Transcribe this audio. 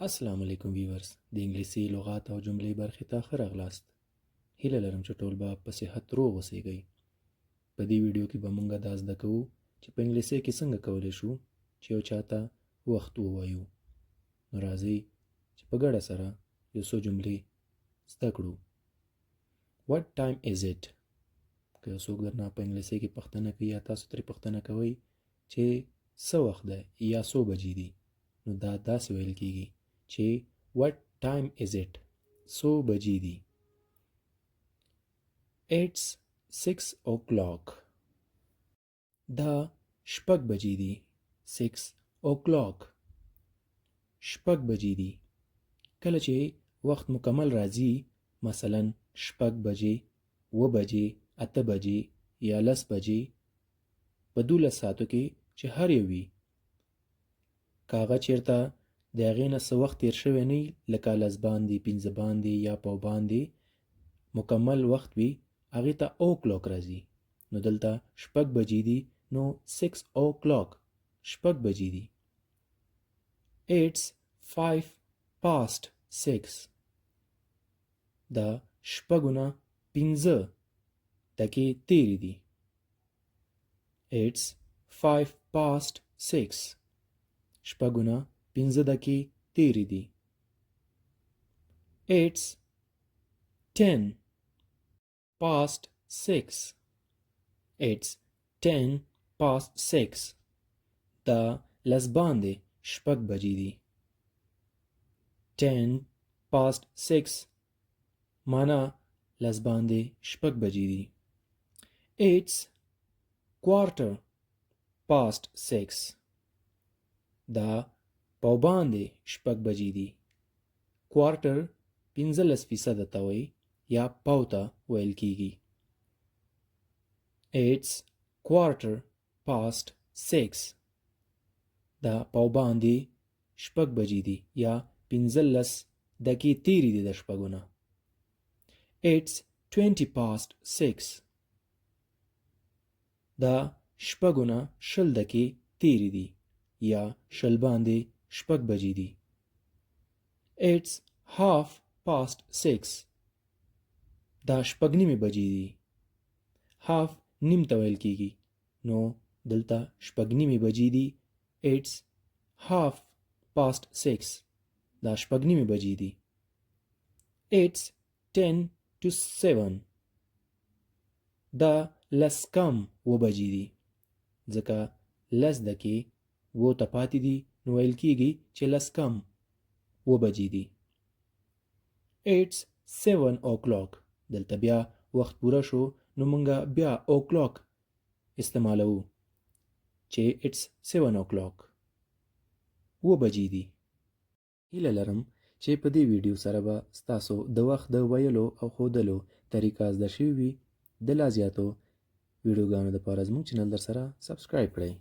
السلام علیکم ویورز د انګلیسي لغات او جملې برخې ته ښه راغلاست. هیله لرم چې ټول به په صحت روغ اوسئ. په دې ویډیو کې به موږ دا زده کوو چې په انګلیسي کې څنګه کولی شو چې یو چاته وخت ووایو. نو راځئ چې په ګډه سره یو څو جملې زده کړو. What time is it؟ که یو څوک درنه په انګلیسي کې پوښتنه کوي یا تاسو ترې پوښتنه کوئ چې څه وخت دی یا څو بجې دي، نو دا داسې ویل کیږي چې what time is it؟ څو بجې دي. It's 6 o'clock. دا شپږ بجې دي. 6 o'clock. شپږ بجې دي. کله چې وخت مکمل راځي، مثلا شپږ بجې، 7 بجې، 8 بجې یا 10 بجې، په 12 ساعتو کې چې هر یو وي، که هغه چېرته د هغې نه څه وخت تېر شوی نه وي، لکه 10 باندې، 15 باندې یا پاو باندې مکمل وخت وي، هغې ته o'clock راځي. نو دلته شپږ بجې دي، نو 6 o'clock. شپږ بجې دي. It's 5 past 6. دا شپږو نه 15 دقیقې تېرې دي. It's 5 past 6. شپږو نه 15 دقیقې تېرې دي. It's 10 past 6. It's 10 past 6. دا 10 باندې شپږ بجې دي. 10 past 6 معنا 10 باندې شپږ بجې دي. It's quarter past 6. دا پاو باندې شپږ بجې دي. کوارټر 15% ته وایي یا پاو ته ویل کیږي. It's quarter past 6. دا پاو باندې شپږ بجې دي یا 15 دقیقې تېرې دي د شپږو نه. It's 20 past 6. دا شپږو نه 20 دقیقې تېرې دي یا 20 باندې شپږ بجې دي. It's half past 6. دا شپږ نیمې بجې دي. half نیم ته ویل کیږي، نو دلته شپږ نیمې بجې دي. It's half past 6. دا شپږ نیمې بجې دي. It's 10 to 7. دا 10 کم 7 بجې دي. ځکه 10 دقیقې 7 ته پاتې دي، نو ویل کیږي چې 10 کم 7 بجې دي. It's 7 o'clock. دلته بیا وخت پوره شو، نو مونږه بیا o'clock استعمالوو چې it's 7 o'clock. 7 بجې دي. هیله لرم چې په دې ویډیو سره به ستاسو د وخت د ویلو او ښودلو طریقه زده شوې وي. د لا زیاتو ویډیوګانو دپاره زموږ چینل در سره سبسکرایب کړئ.